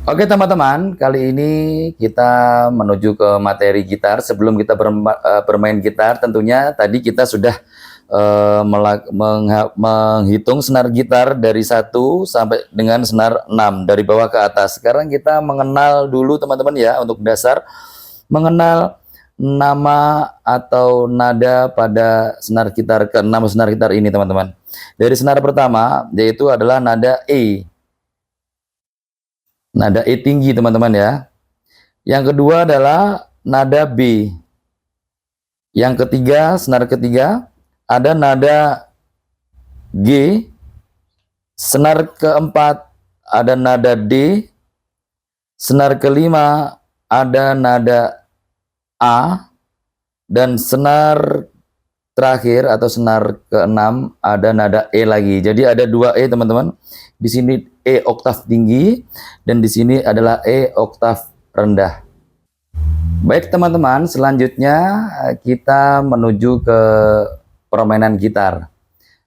Oke teman-teman, kali ini kita menuju ke materi gitar. Sebelum kita bermain gitar, tentunya tadi kita sudah menghitung senar gitar dari 1 sampai dengan senar 6 dari bawah ke atas. Sekarang kita mengenal dulu teman-teman ya, untuk dasar mengenal nama atau nada pada senar gitar ke-6 senar gitar ini teman-teman. Dari senar pertama yaitu adalah nada E. Nada E tinggi teman-teman ya. Yang kedua adalah nada B. Yang ketiga, senar ketiga, ada nada G. Senar keempat ada nada D. Senar kelima ada nada A. Dan senar terakhir atau senar keenam ada nada E lagi. Jadi ada 2 E teman-teman. Di sini E oktav tinggi dan di sini adalah E oktav rendah. Baik teman-teman, selanjutnya kita menuju ke permainan gitar.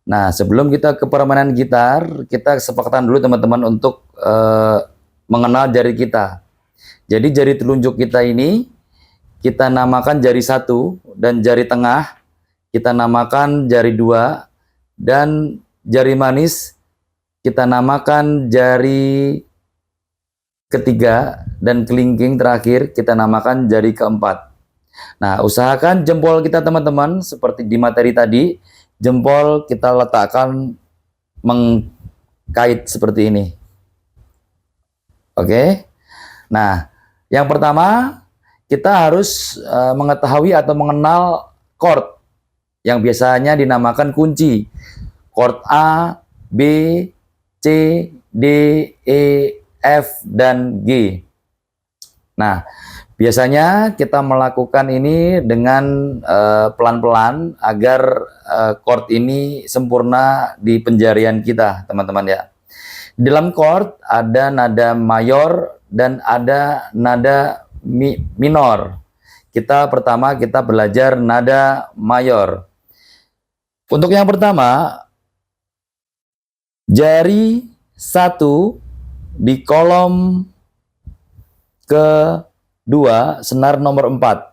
Nah, sebelum kita ke permainan gitar, kita kesepakatan dulu teman-teman untuk mengenal jari kita. Jadi jari telunjuk kita ini kita namakan jari 1 dan jari tengah kita namakan jari 2 dan jari manis kita namakan jari ketiga dan kelingking terakhir kita namakan jari keempat. Nah, usahakan jempol kita teman-teman seperti di materi tadi, jempol kita letakkan mengkait seperti ini. Oke. Nah, yang pertama kita harus mengetahui atau mengenal chord yang biasanya dinamakan kunci. Chord A, B, C, D, E, F, dan G. Nah, biasanya kita melakukan ini dengan pelan-pelan agar chord ini sempurna di penjarian kita, teman-teman ya. Di dalam chord ada nada mayor dan ada nada minor. Pertama kita belajar nada mayor. Untuk yang pertama, jari 1 di kolom kedua senar nomor 4.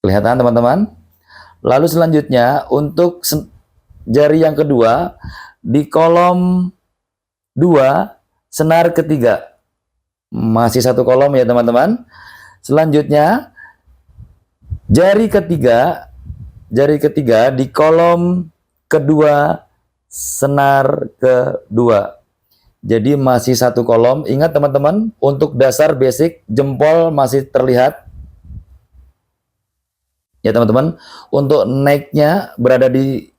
Kelihatan teman-teman? Lalu selanjutnya untuk jari yang kedua di kolom 2 senar ketiga. Masih satu kolom ya teman-teman. Selanjutnya jari ketiga di kolom kedua senar kedua. Jadi masih satu kolom. Ingat teman-teman, untuk dasar basic jempol masih terlihat ya teman-teman. Untuk naiknya berada di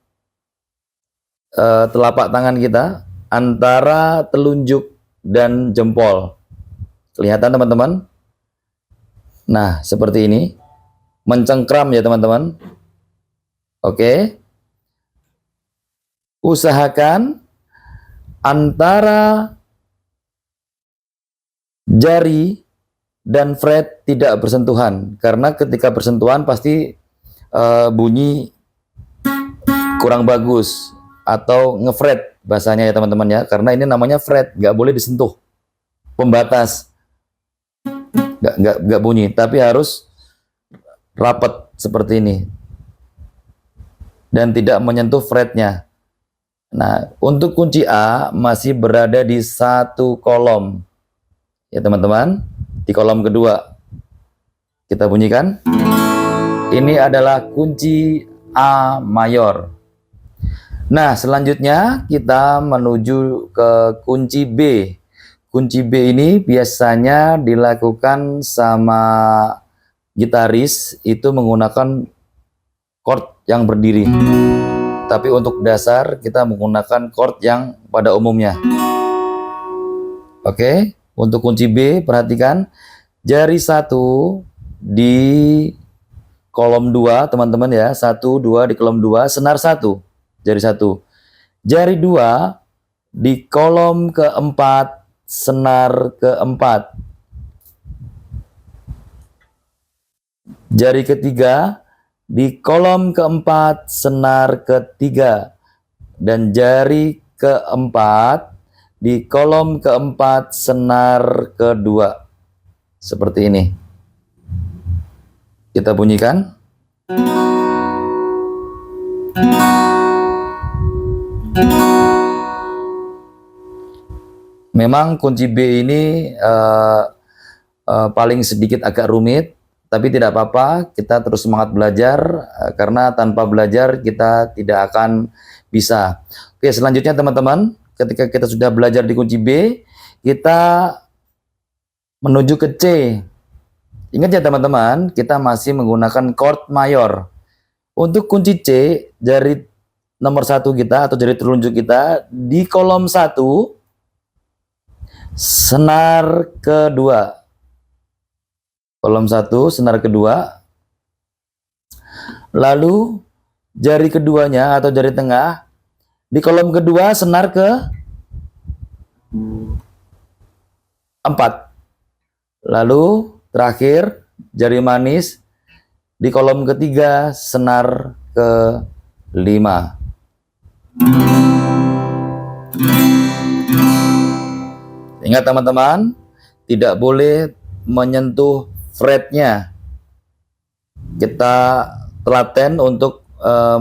telapak tangan kita antara telunjuk dan jempol. Kelihatan teman-teman? Nah, seperti ini. Mencengkram ya teman-teman. Oke. Usahakan antara jari dan fret tidak bersentuhan, karena ketika bersentuhan pasti bunyi kurang bagus atau ngefret bahasanya ya teman-teman ya, karena ini namanya fret, nggak boleh disentuh, pembatas, nggak bunyi, tapi harus rapat seperti ini dan tidak menyentuh fretnya. Nah, untuk kunci A masih berada di satu kolom ya teman-teman, di kolom kedua. Kita bunyikan. Ini adalah kunci A mayor. Nah, selanjutnya kita menuju ke kunci B. Kunci B ini biasanya dilakukan sama gitaris itu menggunakan chord yang berdiri. Tapi untuk dasar kita menggunakan chord yang pada umumnya. Oke, untuk kunci B perhatikan jari 1 di kolom 2 teman-teman ya. 1, 2 di kolom 2, senar 1, jari 1. Jari 2 di kolom keempat, senar keempat. Jari ketiga di kolom keempat, senar ketiga. Dan jari keempat di kolom keempat senar kedua. Seperti ini. Kita bunyikan. Memang kunci B ini paling sedikit agak rumit, tapi tidak apa-apa, kita terus semangat belajar, karena tanpa belajar kita tidak akan bisa. Oke, selanjutnya teman-teman, ketika kita sudah belajar di kunci B, kita menuju ke C. Ingat ya teman-teman, kita masih menggunakan chord mayor. Untuk kunci C, jari nomor 1 kita atau jari telunjuk kita di kolom 1, senar kedua. Kolom 1, senar kedua. Lalu jari keduanya atau jari tengah di kolom kedua, senar ke 4. Lalu terakhir jari manis di kolom ketiga, senar ke 5. Ingat teman-teman, tidak boleh menyentuh fretnya. Kita telaten untuk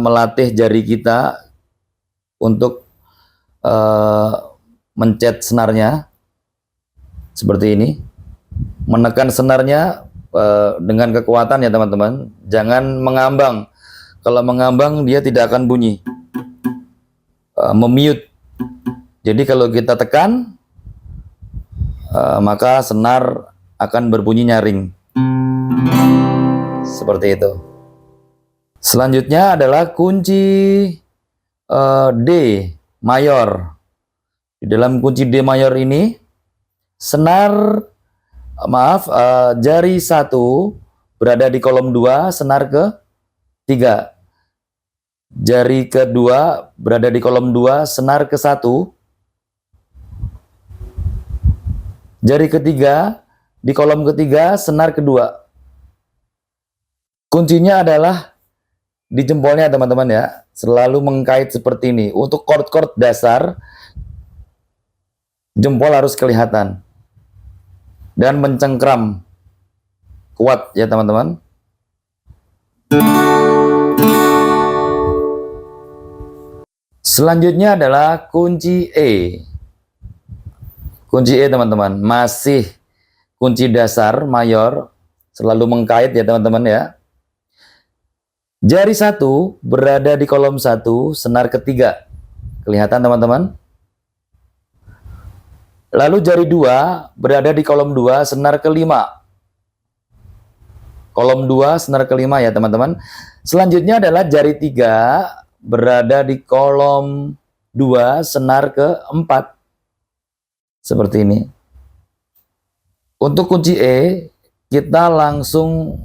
melatih jari kita untuk mencet senarnya seperti ini. Menekan senarnya dengan kekuatan ya teman-teman. Jangan mengambang. Kalau mengambang dia tidak akan bunyi. Memute. Jadi kalau kita tekan, maka senar akan berbunyi nyaring. Seperti itu. Selanjutnya adalah kunci D mayor. Di dalam kunci D mayor ini, jari 1 berada di kolom 2, senar ke 3. Jari kedua berada di kolom 2, senar ke 1. Jari ketiga di kolom ketiga, senar kedua. Kuncinya adalah di jempolnya teman-teman ya. Selalu mengkait seperti ini. Untuk chord-chord dasar, jempol harus kelihatan. Dan mencengkram kuat ya teman-teman. Selanjutnya adalah kunci E. Kunci E teman-teman, masih kunci dasar mayor, selalu mengkait ya teman-teman ya. Jari 1 berada di kolom 1, senar ketiga. Kelihatan teman-teman? Lalu jari 2 berada di kolom 2, senar kelima. Kolom 2, senar kelima ya teman-teman. Selanjutnya adalah jari 3 berada di kolom 2, senar keempat. Seperti ini. Untuk kunci E, kita langsung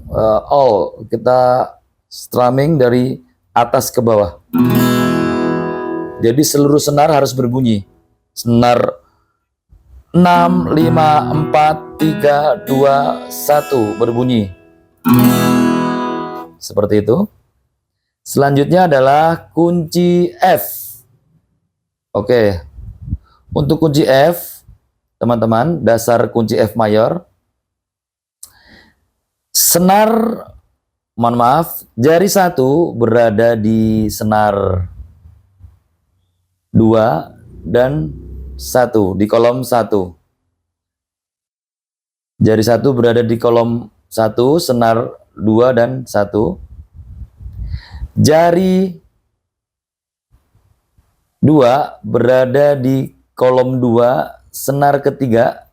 kita strumming dari atas ke bawah. Jadi seluruh senar harus berbunyi. Senar 6, 5, 4, 3, 2, 1 berbunyi. Seperti itu. Selanjutnya adalah kunci F. Oke. Untuk kunci F, teman-teman, dasar kunci F mayor. Jari 1 berada di senar 2 dan 1 di kolom 1. Jari 1 berada di kolom 1, senar 2 dan 1. Jari 2 berada di kolom 2, senar ketiga.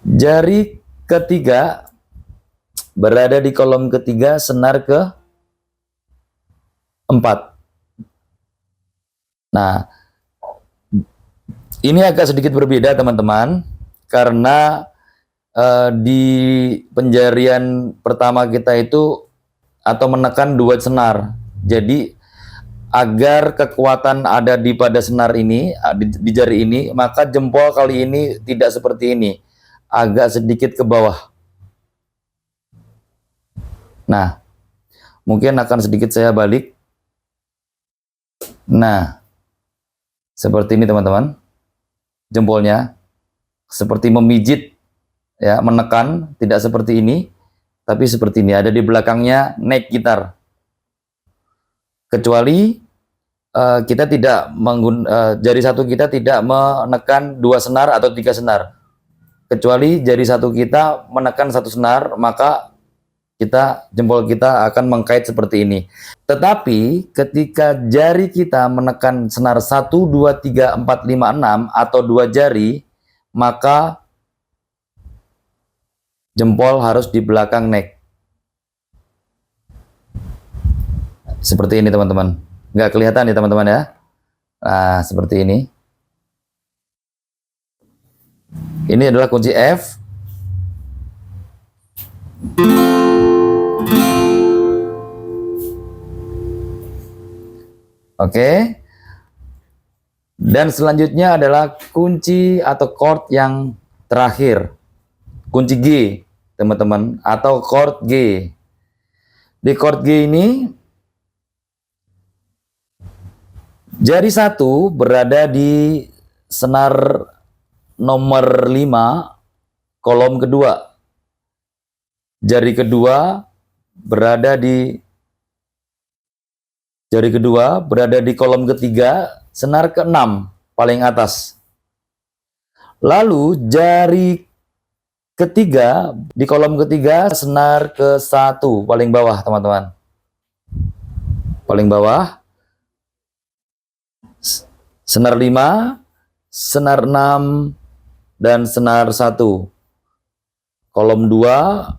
Jari ketiga berada di kolom ketiga, senar ke 4. Nah, ini agak sedikit berbeda teman-teman, karena di penjarian pertama kita itu atau menekan 2 senar. Jadi agar kekuatan ada pada senar ini, di jari ini, maka jempol kali ini tidak seperti ini, agak sedikit ke bawah. Nah, mungkin akan sedikit saya balik. Nah, seperti ini teman-teman. jempolnya, seperti memijit, ya, menekan, tidak seperti ini, tapi seperti ini, ada di belakangnya neck gitar. Kecuali kita tidak jari satu kita tidak menekan 2 senar atau 3 senar. Kecuali jari satu kita menekan 1 senar, maka jempol kita akan mengkait seperti ini. Tetapi ketika jari kita menekan senar 1, 2, 3, 4, 5, 6 atau 2 jari, maka jempol harus di belakang neck. Seperti ini teman-teman. Nggak kelihatan ya teman-teman ya. Nah, seperti ini. Ini adalah kunci F. Oke. Dan selanjutnya adalah kunci atau chord yang terakhir. Kunci G, teman-teman, atau chord G. Di chord G ini, jari satu berada di senar nomor 5, kolom kedua. Jari kedua berada di kolom ketiga, senar ke-6 paling atas. Lalu jari ketiga di kolom ketiga, senar ke-1 paling bawah teman-teman. Paling bawah. Senar 5, senar 6, dan senar 1. Kolom 2,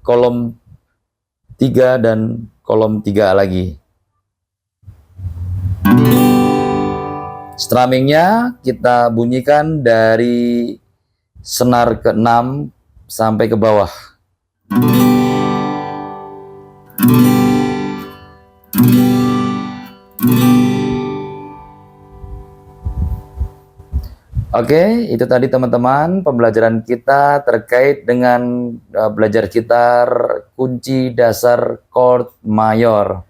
kolom 3, dan kolom 3 lagi. Strummingnya kita bunyikan dari senar ke-6 sampai ke bawah. Oke, itu tadi teman-teman pembelajaran kita terkait dengan belajar gitar kunci dasar chord mayor.